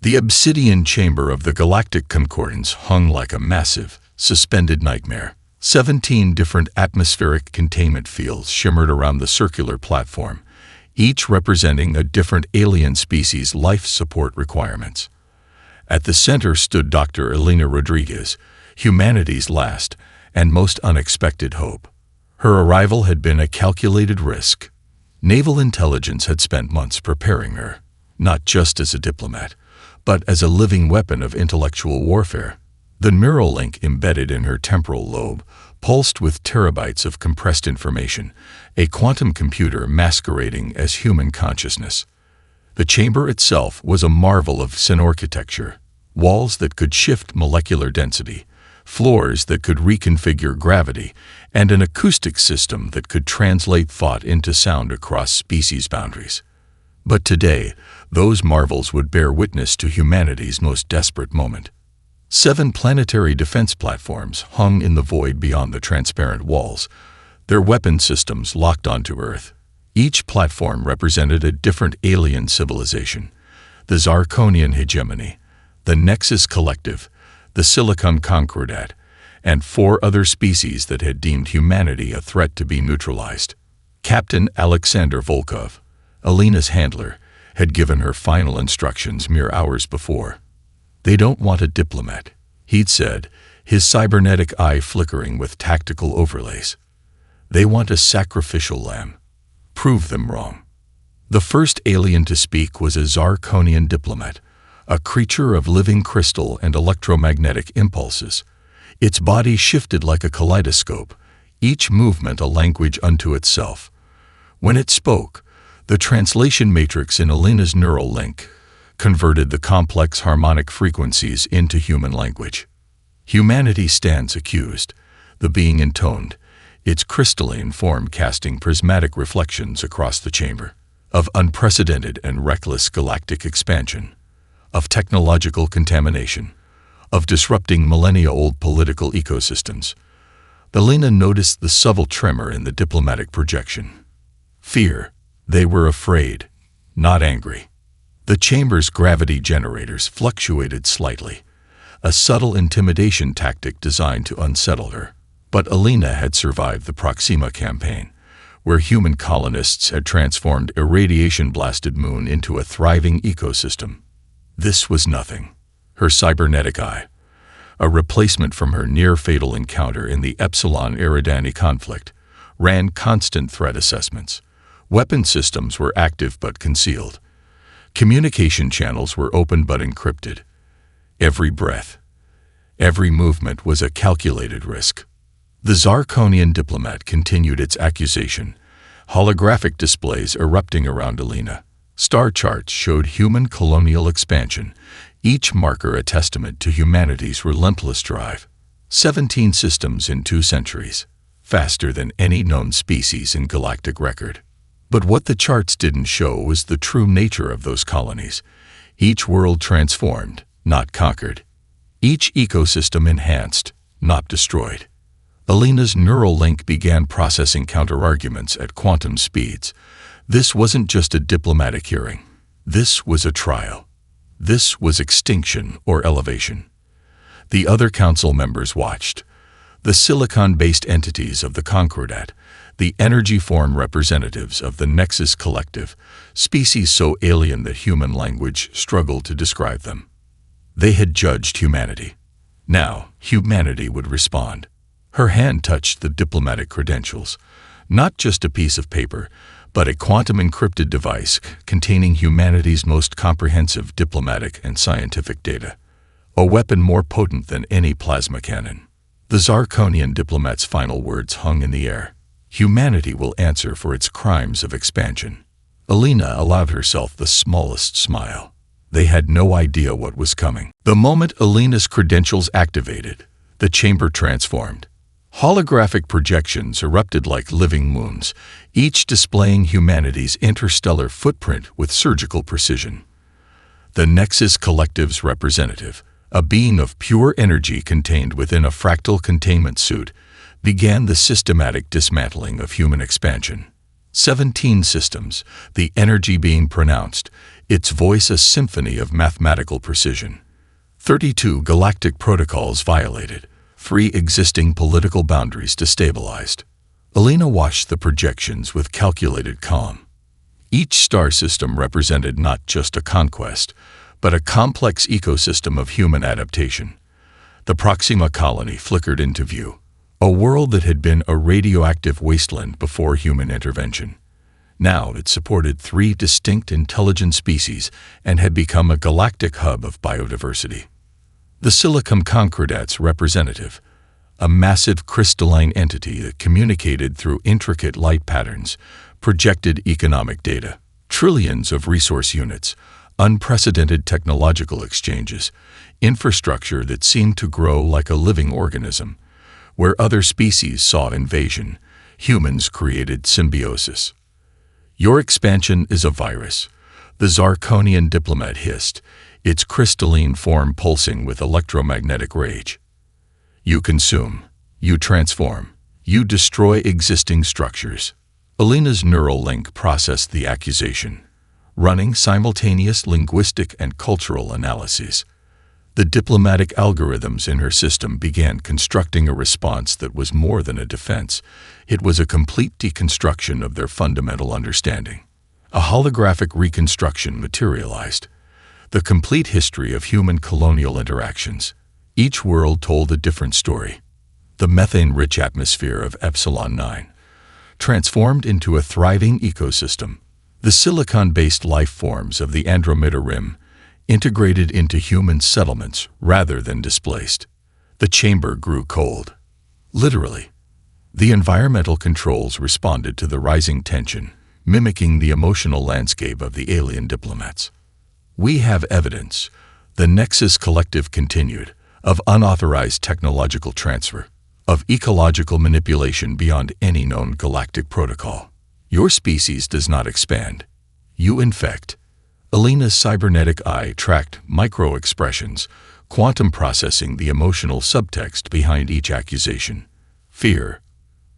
The obsidian chamber of the Galactic Concordance hung like a massive, suspended nightmare. 17 different atmospheric containment fields shimmered around the circular platform, each representing a different alien species' life support requirements. At the center stood Dr. Elena Rodriguez, humanity's last and most unexpected hope. Her arrival had been a calculated risk. Naval intelligence had spent months preparing her, not just as a diplomat, but as a living weapon of intellectual warfare. The neural link embedded in her temporal lobe pulsed with terabytes of compressed information, a quantum computer masquerading as human consciousness. The chamber itself was a marvel of architecture, walls that could shift molecular density, floors that could reconfigure gravity, and an acoustic system that could translate thought into sound across species boundaries. But today, those marvels would bear witness to humanity's most desperate moment. 7 planetary defense platforms hung in the void beyond the transparent walls, their weapon systems locked onto Earth. Each platform represented a different alien civilization: the Zarkonian hegemony, the Nexus Collective, the Silicon Concordat, and 4 other species that had deemed humanity a threat to be neutralized. Captain Alexander Volkov, Elena's handler, had given her final instructions mere hours before. "They don't want a diplomat," he'd said, his cybernetic eye flickering with tactical overlays. "They want a sacrificial lamb. Prove them wrong." The first alien to speak was a Zarkonian diplomat, a creature of living crystal and electromagnetic impulses. Its body shifted like a kaleidoscope, each movement a language unto itself. When it spoke, the translation matrix in Elena's neural link converted the complex harmonic frequencies into human language. "Humanity stands accused," the being intoned, its crystalline form casting prismatic reflections across the chamber, "of unprecedented and reckless galactic expansion, of technological contamination, of disrupting millennia-old political ecosystems." Elena noticed the subtle tremor in the diplomatic projection. Fear. They were afraid, not angry. The chamber's gravity generators fluctuated slightly, a subtle intimidation tactic designed to unsettle her. But Elena had survived the Proxima campaign, where human colonists had transformed a radiation-blasted moon into a thriving ecosystem. This was nothing. Her cybernetic eye, a replacement from her near-fatal encounter in the Epsilon Eridani conflict, ran constant threat assessments. Weapon systems were active but concealed. Communication channels were open but encrypted. Every breath, every movement was a calculated risk. The Zarkonian diplomat continued its accusation, holographic displays erupting around Elena. Star charts showed human colonial expansion, each marker a testament to humanity's relentless drive. 17 systems in 2 centuries, faster than any known species in galactic record. But what the charts didn't show was the true nature of those colonies. Each world transformed, not conquered. Each ecosystem enhanced, not destroyed. Elena's neural link began processing counterarguments at quantum speeds. This wasn't just a diplomatic hearing. This was a trial. This was extinction or elevation. The other council members watched. The silicon-based entities of the Concordat, the energy form representatives of the Nexus Collective, species so alien that human language struggled to describe them. They had judged humanity. Now, humanity would respond. Her hand touched the diplomatic credentials, not just a piece of paper, but a quantum-encrypted device containing humanity's most comprehensive diplomatic and scientific data. A weapon more potent than any plasma cannon. The Zarkonian diplomat's final words hung in the air. Humanity will answer for its crimes of expansion. Elena allowed herself the smallest smile. They had no idea what was coming. The moment Elena's credentials activated, the chamber transformed. Holographic projections erupted like living moons, each displaying humanity's interstellar footprint with surgical precision. The Nexus Collective's representative, a being of pure energy contained within a fractal containment suit, began the systematic dismantling of human expansion. 17 systems, the energy being pronounced, its voice a symphony of mathematical precision. 32 galactic protocols violated, 3 existing political boundaries destabilized. Alina watched the projections with calculated calm. Each star system represented not just a conquest, but a complex ecosystem of human adaptation. The Proxima colony flickered into view, a world that had been a radioactive wasteland before human intervention. Now it supported 3 distinct intelligent species and had become a galactic hub of biodiversity. The Silicon Concordat's representative, a massive crystalline entity that communicated through intricate light patterns, projected economic data, trillions of resource units, unprecedented technological exchanges, infrastructure that seemed to grow like a living organism. Where other species saw invasion, humans created symbiosis. "Your expansion is a virus," the Zarkonian diplomat hissed, its crystalline form pulsing with electromagnetic rage. "You consume, you transform, you destroy existing structures." Alina's neural link processed the accusation, running simultaneous linguistic and cultural analyses. The diplomatic algorithms in her system began constructing a response that was more than a defense. It was a complete deconstruction of their fundamental understanding. A holographic reconstruction materialized. The complete history of human colonial interactions. Each world told a different story. The methane-rich atmosphere of Epsilon 9 transformed into a thriving ecosystem. The silicon-based life forms of the Andromeda Rim integrated into human settlements rather than displaced. The chamber grew cold. Literally. The environmental controls responded to the rising tension, mimicking the emotional landscape of the alien diplomats. "We have evidence," the Nexus Collective continued, "of unauthorized technological transfer, of ecological manipulation beyond any known galactic protocol. Your species does not expand. You infect." Alina's cybernetic eye tracked micro-expressions, quantum processing the emotional subtext behind each accusation. Fear.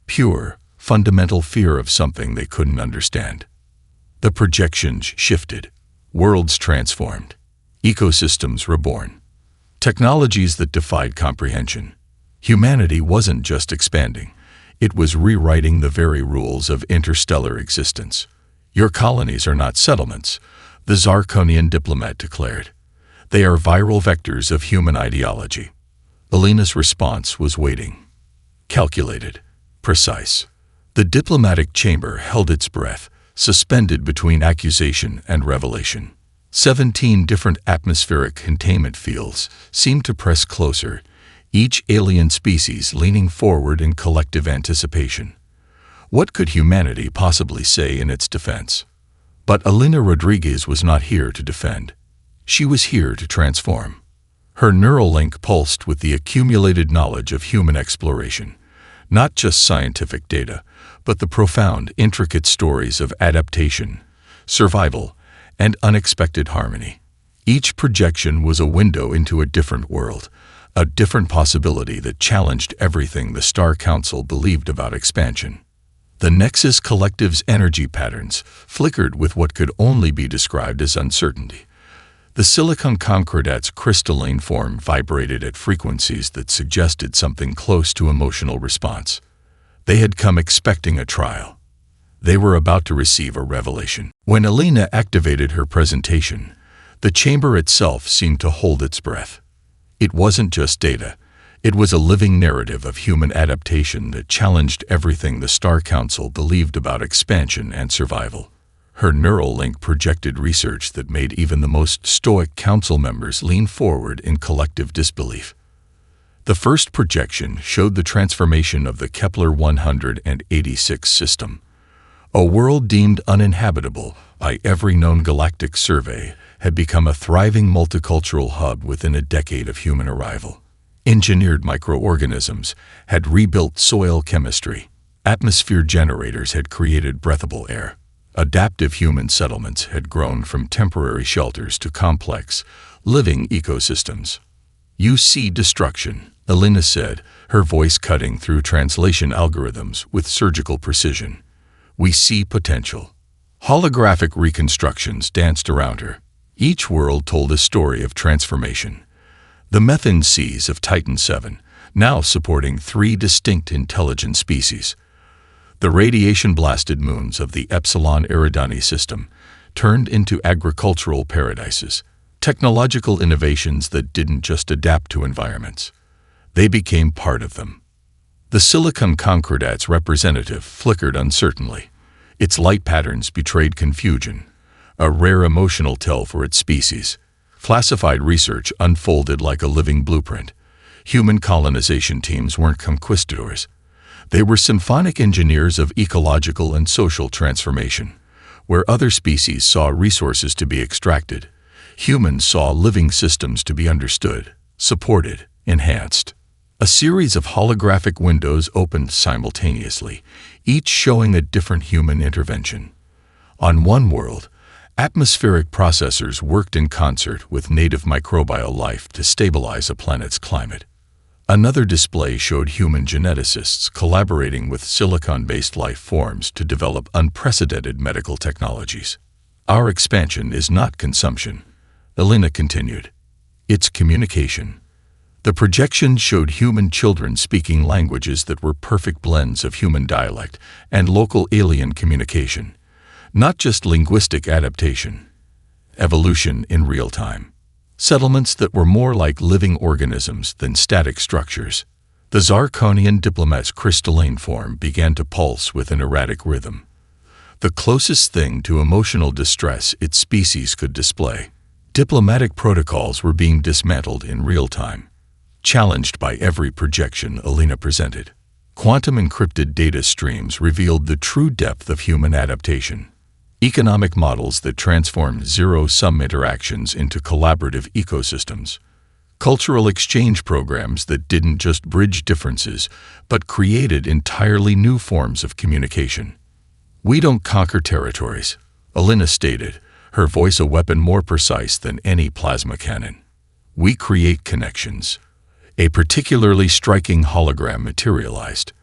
Pure, fundamental fear of something they couldn't understand. The projections shifted. Worlds transformed. Ecosystems reborn. Technologies that defied comprehension. Humanity wasn't just expanding. It was rewriting the very rules of interstellar existence. "Your colonies are not settlements," the Zarkonian diplomat declared. "They are viral vectors of human ideology." Alina's response was waiting. Calculated. Precise. The diplomatic chamber held its breath, suspended between accusation and revelation. 17 different atmospheric containment fields seemed to press closer, each alien species leaning forward in collective anticipation. What could humanity possibly say in its defense? But Alina Rodriguez was not here to defend. She was here to transform. Her neural link pulsed with the accumulated knowledge of human exploration, not just scientific data, but the profound, intricate stories of adaptation, survival, and unexpected harmony. Each projection was a window into a different world, a different possibility that challenged everything the Star Council believed about expansion. The Nexus Collective's energy patterns flickered with what could only be described as uncertainty. The Silicon Concordat's crystalline form vibrated at frequencies that suggested something close to emotional response. They had come expecting a trial. They were about to receive a revelation. When Alina activated her presentation, the chamber itself seemed to hold its breath. It wasn't just data. It was a living narrative of human adaptation that challenged everything the Star Council believed about expansion and survival. Her neural link projected research that made even the most stoic council members lean forward in collective disbelief. The first projection showed the transformation of the Kepler 186 system. A world deemed uninhabitable by every known galactic survey had become a thriving multicultural hub within a decade of human arrival. Engineered microorganisms had rebuilt soil chemistry. Atmosphere generators had created breathable air. Adaptive human settlements had grown from temporary shelters to complex, living ecosystems. "You see destruction," Alina said, her voice cutting through translation algorithms with surgical precision. "We see potential." Holographic reconstructions danced around her. Each world told a story of transformation. The methane seas of Titan 7, now supporting 3 distinct intelligent species. The radiation-blasted moons of the Epsilon Eridani system turned into agricultural paradises, technological innovations that didn't just adapt to environments. They became part of them. The Silicon Concordat's representative flickered uncertainly. Its light patterns betrayed confusion, a rare emotional tell for its species. Classified research unfolded like a living blueprint. Human colonization teams weren't conquistadors. They were symphonic engineers of ecological and social transformation. Where other species saw resources to be extracted, humans saw living systems to be understood, supported, enhanced. A series of holographic windows opened simultaneously, each showing a different human intervention. On one world, atmospheric processors worked in concert with native microbial life to stabilize a planet's climate. Another display showed human geneticists collaborating with silicon-based life forms to develop unprecedented medical technologies. Our expansion is not consumption, Elena continued. It's communication. The projection showed human children speaking languages that were perfect blends of human dialect and local alien communication, not just linguistic adaptation. Evolution in real time. Settlements that were more like living organisms than static structures. The Zarkonian diplomat's crystalline form began to pulse with an erratic rhythm. The closest thing to emotional distress its species could display. Diplomatic protocols were being dismantled in real time, challenged by every projection Elena presented. Quantum encrypted data streams revealed the true depth of human adaptation. Economic models that transformed zero-sum interactions into collaborative ecosystems. Cultural exchange programs that didn't just bridge differences, but created entirely new forms of communication. We don't conquer territories, Elena stated, her voice a weapon more precise than any plasma cannon. We create connections. A particularly striking hologram materialized.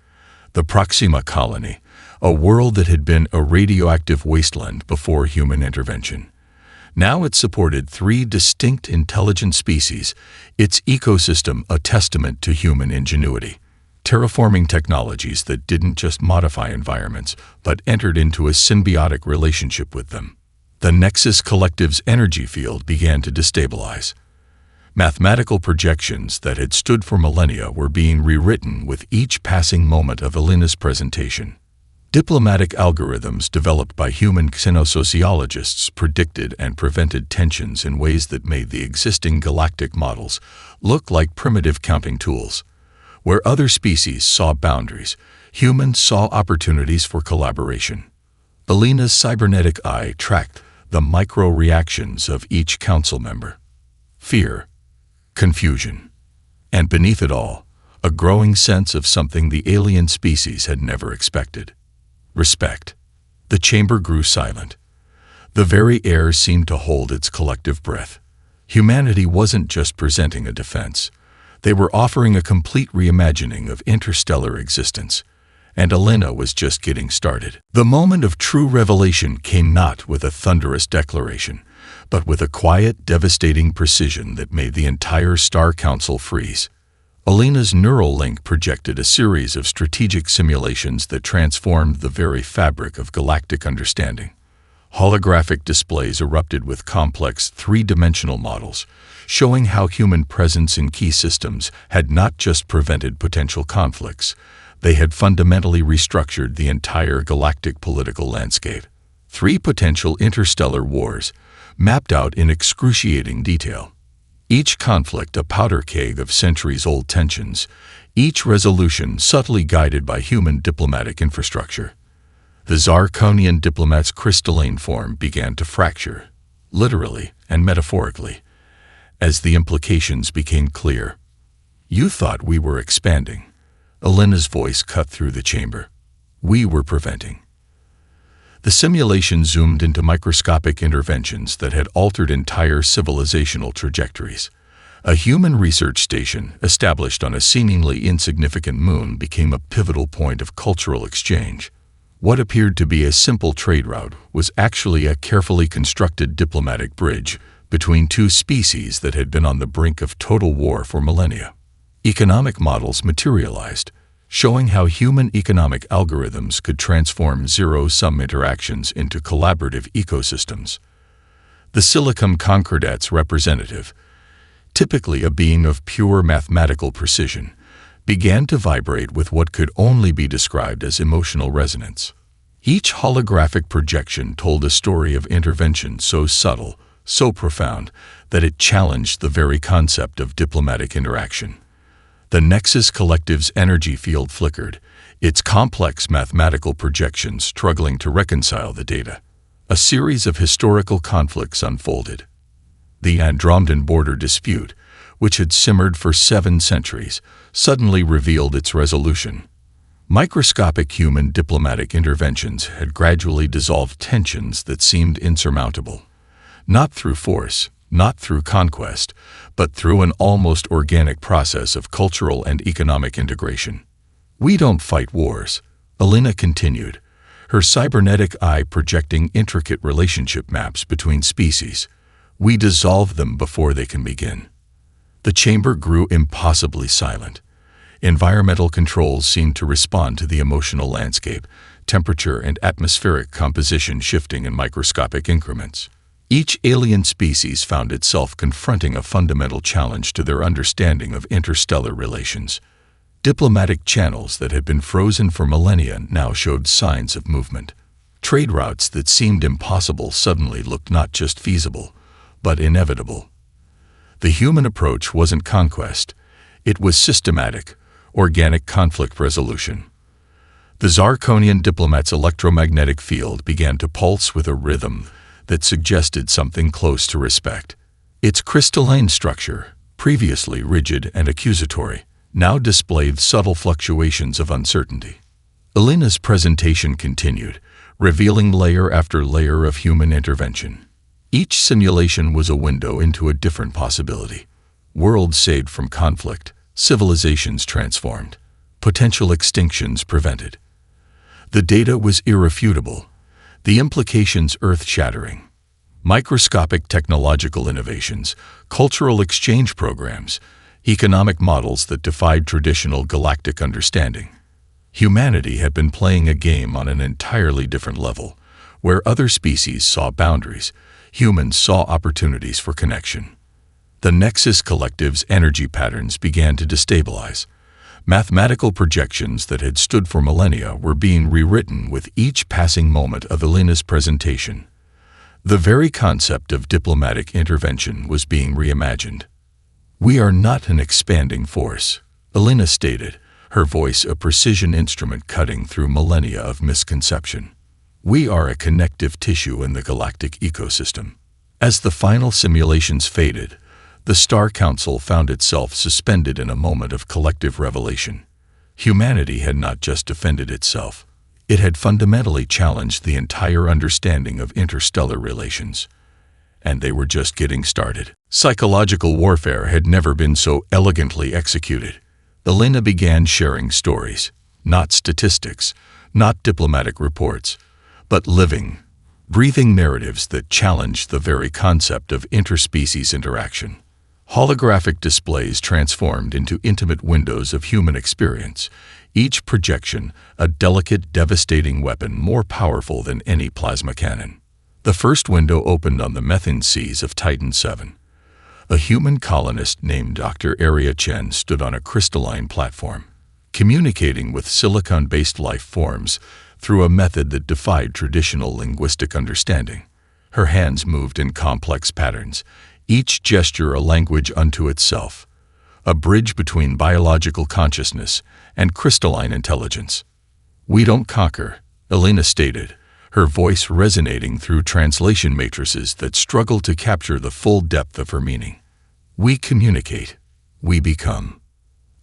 The Proxima colony, a world that had been a radioactive wasteland before human intervention. Now it supported 3 distinct intelligent species, its ecosystem a testament to human ingenuity. Terraforming technologies that didn't just modify environments, but entered into a symbiotic relationship with them. The Nexus Collective's energy field began to destabilize. Mathematical projections that had stood for millennia were being rewritten with each passing moment of Elena's presentation. Diplomatic algorithms developed by human xenosociologists predicted and prevented tensions in ways that made the existing galactic models look like primitive counting tools. Where other species saw boundaries, humans saw opportunities for collaboration. Elena's cybernetic eye tracked the micro-reactions of each council member. Fear, confusion, and beneath it all, a growing sense of something the alien species had never expected. Respect. The chamber grew silent. The very air seemed to hold its collective breath. Humanity wasn't just presenting a defense. They were offering a complete reimagining of interstellar existence. And Elena was just getting started. The moment of true revelation came not with a thunderous declaration, but with a quiet, devastating precision that made the entire Star Council freeze. Elena's neural link projected a series of strategic simulations that transformed the very fabric of galactic understanding. Holographic displays erupted with complex three-dimensional models, showing how human presence in key systems had not just prevented potential conflicts, they had fundamentally restructured the entire galactic political landscape. 3 potential interstellar wars, mapped out in excruciating detail. Each conflict a powder keg of centuries-old tensions, each resolution subtly guided by human diplomatic infrastructure. The Zarkonian diplomat's crystalline form began to fracture, literally and metaphorically, as the implications became clear. You thought we were expanding. Elena's voice cut through the chamber. We were preventing. The simulation zoomed into microscopic interventions that had altered entire civilizational trajectories. A human research station, established on a seemingly insignificant moon, became a pivotal point of cultural exchange. What appeared to be a simple trade route was actually a carefully constructed diplomatic bridge between two species that had been on the brink of total war for millennia. Economic models materialized, showing how human economic algorithms could transform zero-sum interactions into collaborative ecosystems. The Silicum Concordat's representative, typically a being of pure mathematical precision, began to vibrate with what could only be described as emotional resonance. Each holographic projection told a story of intervention so subtle, so profound, that it challenged the very concept of diplomatic interaction. The Nexus Collective's energy field flickered, its complex mathematical projections struggling to reconcile the data. A series of historical conflicts unfolded. The Andromedan border dispute, which had simmered for 7 centuries, suddenly revealed its resolution. Microscopic human diplomatic interventions had gradually dissolved tensions that seemed insurmountable. Not through force, not through conquest, but through an almost organic process of cultural and economic integration. "We don't fight wars," Alina continued, her cybernetic eye projecting intricate relationship maps between species. "We dissolve them before they can begin." The chamber grew impossibly silent. Environmental controls seemed to respond to the emotional landscape, temperature and atmospheric composition shifting in microscopic increments. Each alien species found itself confronting a fundamental challenge to their understanding of interstellar relations. Diplomatic channels that had been frozen for millennia now showed signs of movement. Trade routes that seemed impossible suddenly looked not just feasible, but inevitable. The human approach wasn't conquest, it was systematic, organic conflict resolution. The Zarkonian diplomat's electromagnetic field began to pulse with a rhythm that suggested something close to respect. Its crystalline structure, previously rigid and accusatory, now displayed subtle fluctuations of uncertainty. Alina's presentation continued, revealing layer after layer of human intervention. Each simulation was a window into a different possibility. Worlds saved from conflict, civilizations transformed, potential extinctions prevented. The data was irrefutable, the implications earth-shattering. Microscopic technological innovations, cultural exchange programs, economic models that defied traditional galactic understanding. Humanity had been playing a game on an entirely different level, where other species saw boundaries, humans saw opportunities for connection. The Nexus Collective's energy patterns began to destabilize. Mathematical projections that had stood for millennia were being rewritten with each passing moment of Alina's presentation. The very concept of diplomatic intervention was being reimagined. "We are not an expanding force," Alina stated, her voice a precision instrument cutting through millennia of misconception. "We are a connective tissue in the galactic ecosystem." As the final simulations faded, the Star Council found itself suspended in a moment of collective revelation. Humanity had not just defended itself, it had fundamentally challenged the entire understanding of interstellar relations. And they were just getting started. Psychological warfare had never been so elegantly executed. Alina began sharing stories, not statistics, not diplomatic reports, but living, breathing narratives that challenged the very concept of interspecies interaction. Holographic displays transformed into intimate windows of human experience, each projection a delicate, devastating weapon more powerful than any plasma cannon. The first window opened on the methane seas of Titan 7. A human colonist named Dr. Aria Chen stood on a crystalline platform, communicating with silicon-based life forms through a method that defied traditional linguistic understanding. Her hands moved in complex patterns, each gesture a language unto itself, a bridge between biological consciousness and crystalline intelligence. "We don't conquer," Alina stated, her voice resonating through translation matrices that struggled to capture the full depth of her meaning. "We communicate. We become."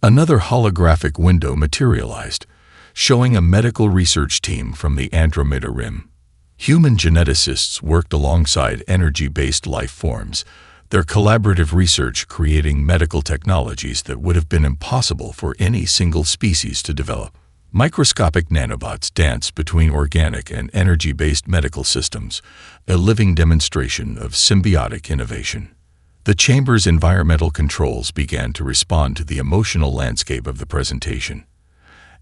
Another holographic window materialized, showing a medical research team from the Andromeda Rim. Human geneticists worked alongside energy-based life forms, their collaborative research creating medical technologies that would have been impossible for any single species to develop. Microscopic nanobots dance between organic and energy-based medical systems, a living demonstration of symbiotic innovation. The chamber's environmental controls began to respond to the emotional landscape of the presentation.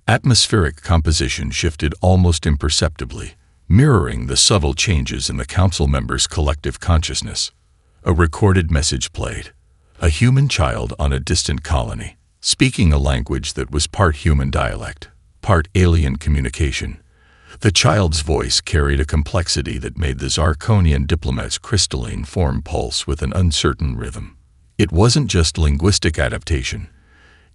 Atmospheric composition shifted almost imperceptibly, mirroring the subtle changes in the council members' collective consciousness. A recorded message played. A human child on a distant colony, speaking a language that was part human dialect, part alien communication. The child's voice carried a complexity that made the Zarkonian diplomat's crystalline form pulse with an uncertain rhythm. It wasn't just linguistic adaptation.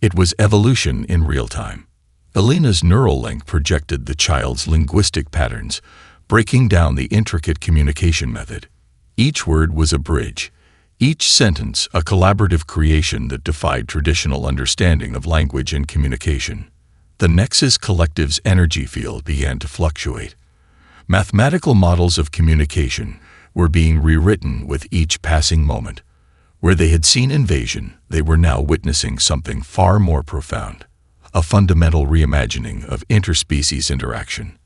It was evolution in real time. Alina's neural link projected the child's linguistic patterns, breaking down the intricate communication method. Each word was a bridge, each sentence a collaborative creation that defied traditional understanding of language and communication. The Nexus Collective's energy field began to fluctuate. Mathematical models of communication were being rewritten with each passing moment. Where they had seen invasion, they were now witnessing something far more profound, a fundamental reimagining of interspecies interaction.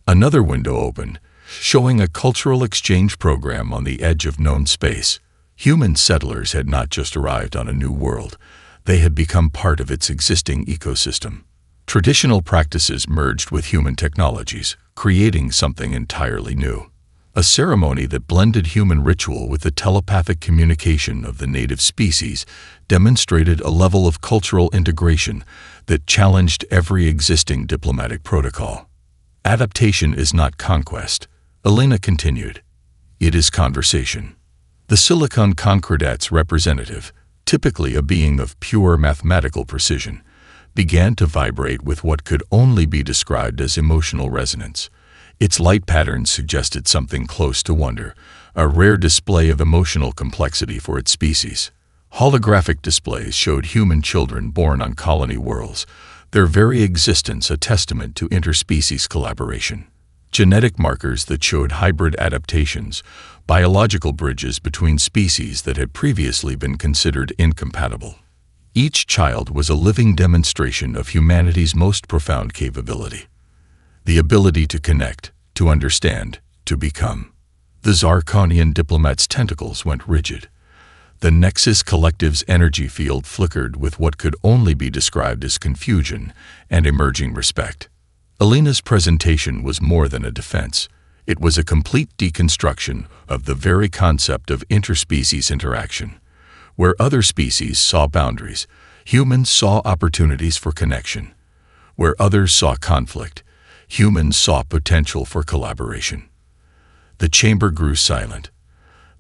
Another window opened, showing a cultural exchange program on the edge of known space. Human settlers had not just arrived on a new world, they had become part of its existing ecosystem. Traditional practices merged with human technologies, creating something entirely new. A ceremony that blended human ritual with the telepathic communication of the native species demonstrated a level of cultural integration that challenged every existing diplomatic protocol. Adaptation is not conquest, Alina continued. It is conversation. The Silicon Concordat's representative, typically a being of pure mathematical precision, began to vibrate with what could only be described as emotional resonance. Its light patterns suggested something close to wonder, a rare display of emotional complexity for its species. Holographic displays showed human children born on colony worlds, their very existence a testament to interspecies collaboration. Genetic markers that showed hybrid adaptations, biological bridges between species that had previously been considered incompatible. Each child was a living demonstration of humanity's most profound capability. The ability to connect, to understand, to become. The Zarkonian diplomat's tentacles went rigid. The Nexus Collective's energy field flickered with what could only be described as confusion and emerging respect. Alina's presentation was more than a defense. It was a complete deconstruction of the very concept of interspecies interaction. Where other species saw boundaries, humans saw opportunities for connection. Where others saw conflict, humans saw potential for collaboration. The chamber grew silent.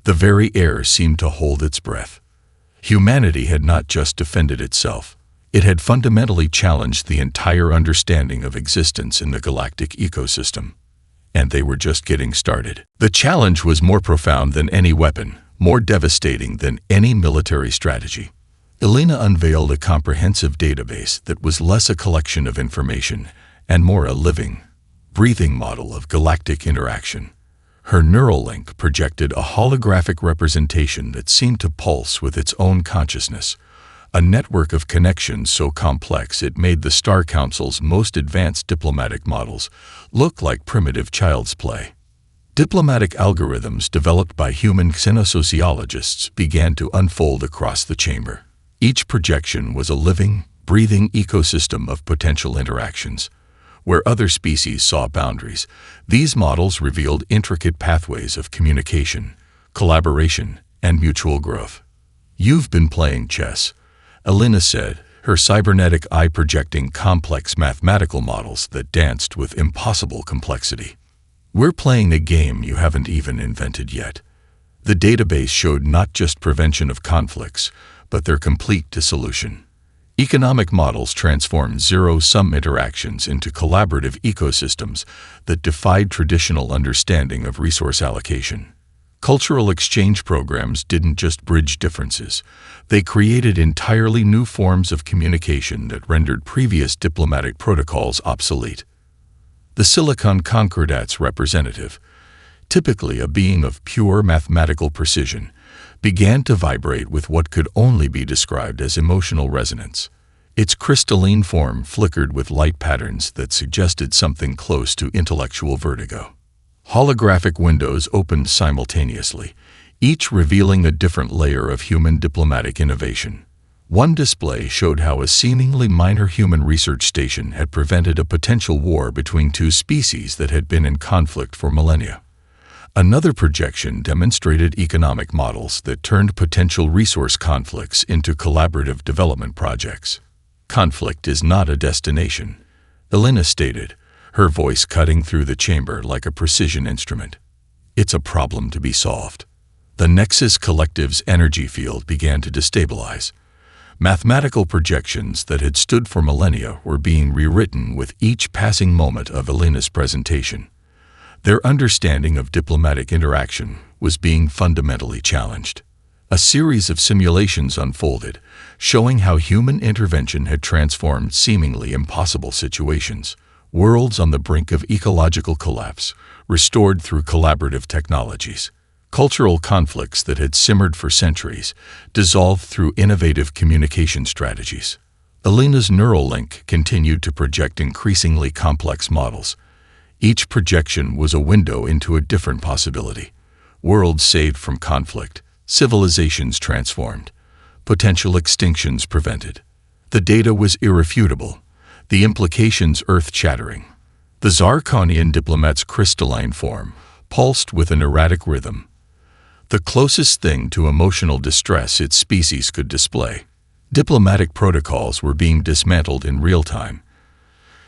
The very air seemed to hold its breath. Humanity had not just defended itself. It had fundamentally challenged the entire understanding of existence in the galactic ecosystem. And they were just getting started. The challenge was more profound than any weapon, more devastating than any military strategy. Alina unveiled a comprehensive database that was less a collection of information and more a living, breathing model of galactic interaction. Her neural link projected a holographic representation that seemed to pulse with its own consciousness, a network of connections so complex it made the Star Council's most advanced diplomatic models look like primitive child's play. Diplomatic algorithms developed by human xenosociologists began to unfold across the chamber. Each projection was a living, breathing ecosystem of potential interactions. Where other species saw boundaries, these models revealed intricate pathways of communication, collaboration, and mutual growth. "You've been playing chess," Alina said, her cybernetic eye projecting complex mathematical models that danced with impossible complexity. "We're playing a game you haven't even invented yet." The database showed not just prevention of conflicts, but their complete dissolution. Economic models transformed zero-sum interactions into collaborative ecosystems that defied traditional understanding of resource allocation. Cultural exchange programs didn't just bridge differences. They created entirely new forms of communication that rendered previous diplomatic protocols obsolete. The Silicon Concordat's representative, typically a being of pure mathematical precision, began to vibrate with what could only be described as emotional resonance. Its crystalline form flickered with light patterns that suggested something close to intellectual vertigo. Holographic windows opened simultaneously, each revealing a different layer of human diplomatic innovation. One display showed how a seemingly minor human research station had prevented a potential war between two species that had been in conflict for millennia. Another projection demonstrated economic models that turned potential resource conflicts into collaborative development projects. "Conflict is not a destination," Elena stated, her voice cutting through the chamber like a precision instrument. "It's a problem to be solved." The Nexus Collective's energy field began to destabilize. Mathematical projections that had stood for millennia were being rewritten with each passing moment of Elena's presentation. Their understanding of diplomatic interaction was being fundamentally challenged. A series of simulations unfolded, showing how human intervention had transformed seemingly impossible situations, worlds on the brink of ecological collapse, restored through collaborative technologies. Cultural conflicts that had simmered for centuries dissolved through innovative communication strategies. Elena's neural link continued to project increasingly complex models. Each projection was a window into a different possibility. Worlds saved from conflict, civilizations transformed, potential extinctions prevented. The data was irrefutable, the implications earth-shattering. The Zarkonian diplomat's crystalline form pulsed with an erratic rhythm, the closest thing to emotional distress its species could display. Diplomatic protocols were being dismantled in real time,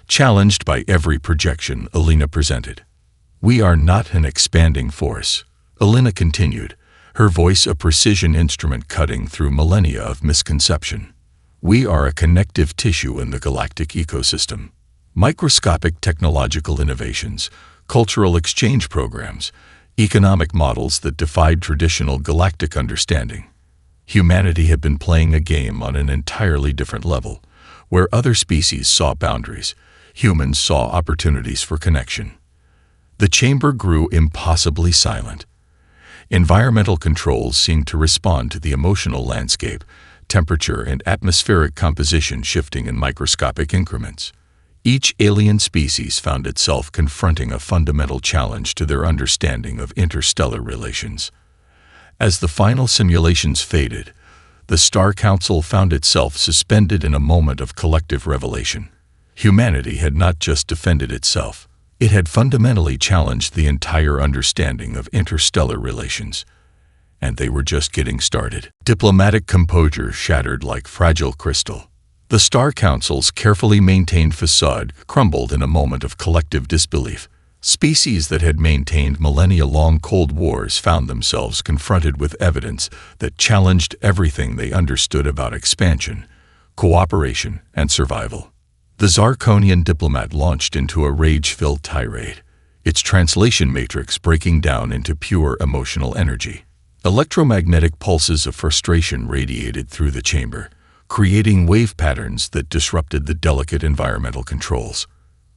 challenged by every projection Elena presented. "We are not an expanding force," Elena continued, her voice a precision instrument cutting through millennia of misconception. "We are a connective tissue in the galactic ecosystem. Microscopic technological innovations, cultural exchange programs, economic models that defied traditional galactic understanding. Humanity had been playing a game on an entirely different level, where other species saw boundaries, humans saw opportunities for connection." The chamber grew impossibly silent. Environmental controls seemed to respond to the emotional landscape, temperature and atmospheric composition shifting in microscopic increments. Each alien species found itself confronting a fundamental challenge to their understanding of interstellar relations. As the final simulations faded, the Star Council found itself suspended in a moment of collective revelation. Humanity had not just defended itself, it had fundamentally challenged the entire understanding of interstellar relations. And they were just getting started. Diplomatic composure shattered like fragile crystal. The Star Council's carefully maintained facade crumbled in a moment of collective disbelief. Species that had maintained millennia-long Cold Wars found themselves confronted with evidence that challenged everything they understood about expansion, cooperation, and survival. The Zarkonian diplomat launched into a rage-filled tirade, its translation matrix breaking down into pure emotional energy. Electromagnetic pulses of frustration radiated through the chamber, creating wave patterns that disrupted the delicate environmental controls.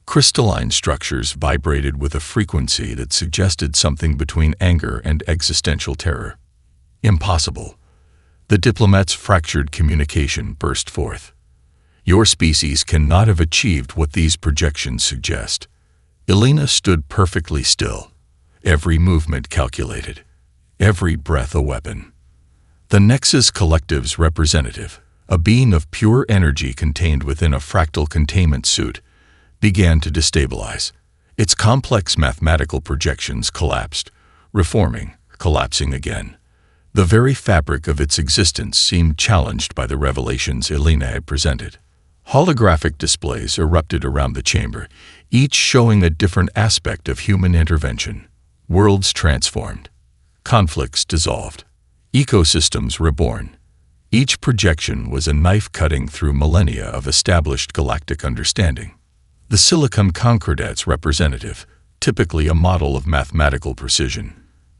Crystalline structures vibrated with a frequency that suggested something between anger and existential terror. "Impossible." The diplomat's fractured communication burst forth. "Your species cannot have achieved what these projections suggest." Elena stood perfectly still, every movement calculated, every breath a weapon. The Nexus Collective's representative, a being of pure energy contained within a fractal containment suit, began to destabilize. Its complex mathematical projections collapsed, reforming, collapsing again. The very fabric of its existence seemed challenged by the revelations Elena had presented. Holographic displays erupted around the chamber, each showing a different aspect of human intervention. Worlds transformed. Conflicts dissolved. Ecosystems reborn. Each projection was a knife cutting through millennia of established galactic understanding. The Silicon Concordat's representative, typically a model of mathematical precision,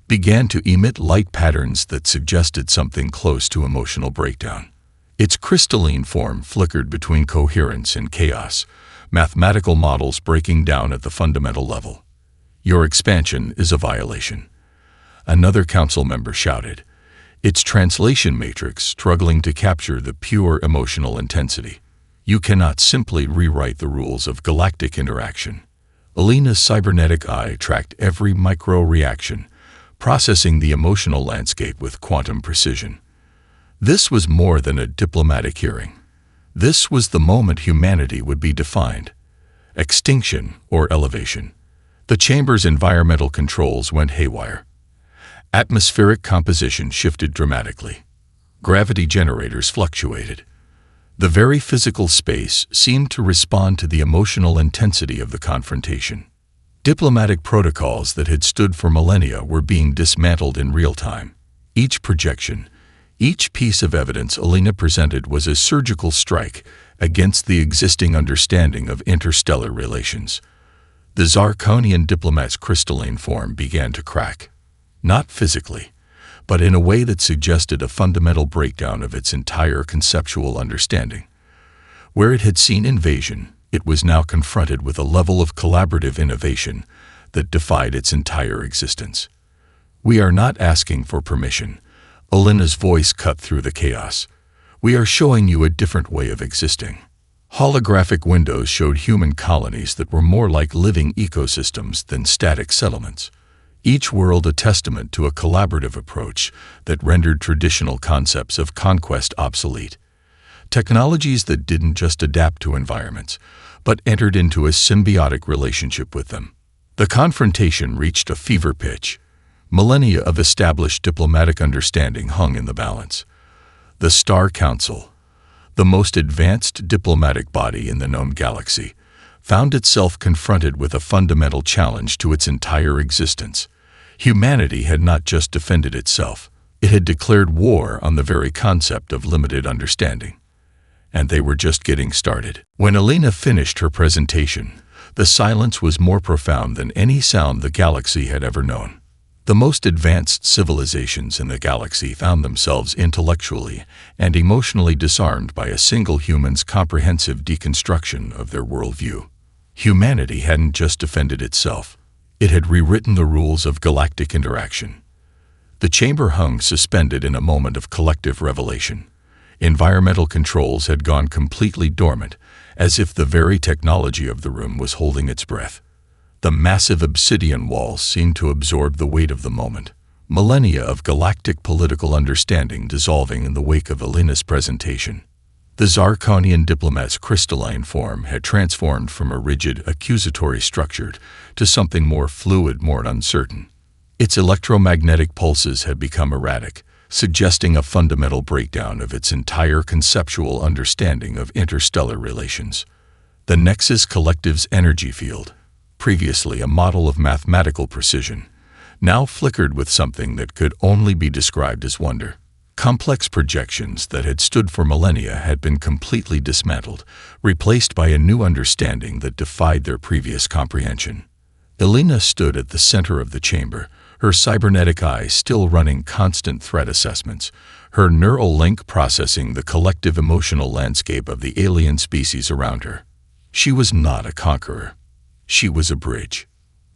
began to emit light patterns that suggested something close to emotional breakdown. Its crystalline form flickered between coherence and chaos, mathematical models breaking down at the fundamental level. "Your expansion is a violation," another council member shouted, its translation matrix struggling to capture the pure emotional intensity. You cannot simply rewrite the rules of galactic interaction. Alina's cybernetic eye tracked every micro-reaction, processing the emotional landscape with quantum precision. This was more than a diplomatic hearing. This was the moment humanity would be defined. Extinction or elevation. The chamber's environmental controls went haywire. Atmospheric composition shifted dramatically. Gravity generators fluctuated. The very physical space seemed to respond to the emotional intensity of the confrontation. Diplomatic protocols that had stood for millennia were being dismantled in real time. Each projection, each piece of evidence Alina presented was a surgical strike against the existing understanding of interstellar relations. The Zarkonian diplomat's crystalline form began to crack. Not physically, but in a way that suggested a fundamental breakdown of its entire conceptual understanding. Where it had seen invasion, it was now confronted with a level of collaborative innovation that defied its entire existence. "We are not asking for permission," Alina's voice cut through the chaos. "We are showing you a different way of existing." Holographic windows showed human colonies that were more like living ecosystems than static settlements. Each world a testament to a collaborative approach that rendered traditional concepts of conquest obsolete. Technologies that didn't just adapt to environments, but entered into a symbiotic relationship with them. The confrontation reached a fever pitch. Millennia of established diplomatic understanding hung in the balance. The Star Council, the most advanced diplomatic body in the known galaxy, found itself confronted with a fundamental challenge to its entire existence. Humanity had not just defended itself, it had declared war on the very concept of limited understanding. And they were just getting started. When Alina finished her presentation, the silence was more profound than any sound the galaxy had ever known. The most advanced civilizations in the galaxy found themselves intellectually and emotionally disarmed by a single human's comprehensive deconstruction of their worldview. Humanity hadn't just defended itself, it had rewritten the rules of galactic interaction. The chamber hung suspended in a moment of collective revelation. Environmental controls had gone completely dormant, as if the very technology of the room was holding its breath. The massive obsidian walls seemed to absorb the weight of the moment, millennia of galactic political understanding dissolving in the wake of Alina's presentation. The Zarkonian diplomat's crystalline form had transformed from a rigid, accusatory structure to something more fluid, more uncertain. Its electromagnetic pulses had become erratic, suggesting a fundamental breakdown of its entire conceptual understanding of interstellar relations. The Nexus Collective's energy field, previously a model of mathematical precision, now flickered with something that could only be described as wonder. Complex projections that had stood for millennia had been completely dismantled, replaced by a new understanding that defied their previous comprehension. Alina stood at the center of the chamber, her cybernetic eye still running constant threat assessments, her neural link processing the collective emotional landscape of the alien species around her. She was not a conqueror. She was a bridge.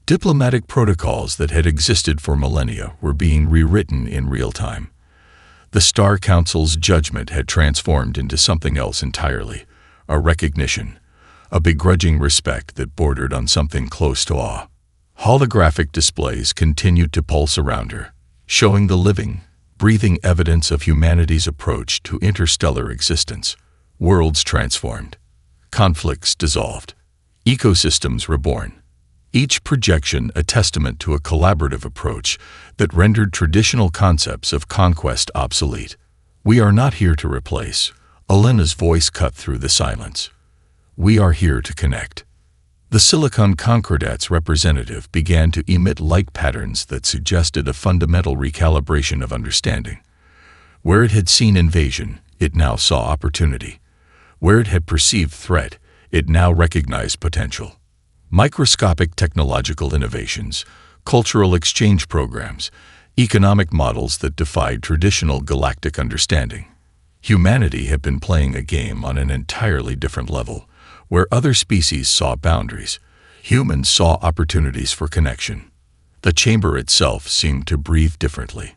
Diplomatic protocols that had existed for millennia were being rewritten in real time. The Star Council's judgment had transformed into something else entirely, a recognition, a begrudging respect that bordered on something close to awe. Holographic displays continued to pulse around her, showing the living, breathing evidence of humanity's approach to interstellar existence. Worlds transformed, conflicts dissolved, ecosystems reborn. Each projection a testament to a collaborative approach that rendered traditional concepts of conquest obsolete. "We are not here to replace," Alina's voice cut through the silence. "We are here to connect." The Silicon Concordat's representative began to emit light patterns that suggested a fundamental recalibration of understanding. Where it had seen invasion, it now saw opportunity. Where it had perceived threat, it now recognized potential. Microscopic technological innovations, cultural exchange programs, economic models that defied traditional galactic understanding. Humanity had been playing a game on an entirely different level, where other species saw boundaries. Humans saw opportunities for connection. The chamber itself seemed to breathe differently.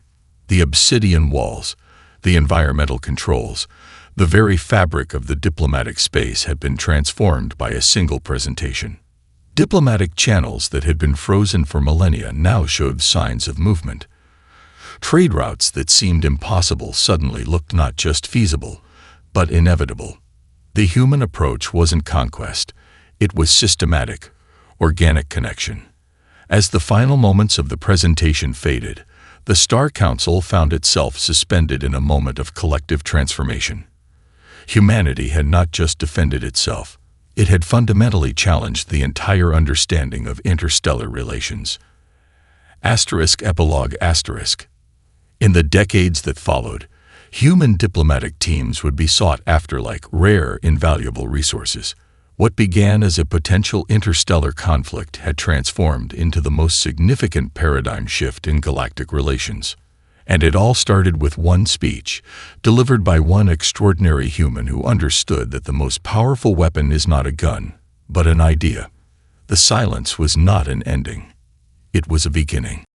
The obsidian walls, the environmental controls, The very fabric of the diplomatic space had been transformed by a single presentation. Diplomatic channels that had been frozen for millennia now showed signs of movement. Trade routes that seemed impossible suddenly looked not just feasible, but inevitable. The human approach wasn't conquest. It was systematic, organic connection. As the final moments of the presentation faded, the Star Council found itself suspended in a moment of collective transformation. Humanity had not just defended itself, it had fundamentally challenged the entire understanding of interstellar relations. Epilogue. In the decades that followed, human diplomatic teams would be sought after like rare, invaluable resources. What began as a potential interstellar conflict had transformed into the most significant paradigm shift in galactic relations. And it all started with one speech, delivered by one extraordinary human who understood that the most powerful weapon is not a gun, but an idea. The silence was not an ending. It was a beginning.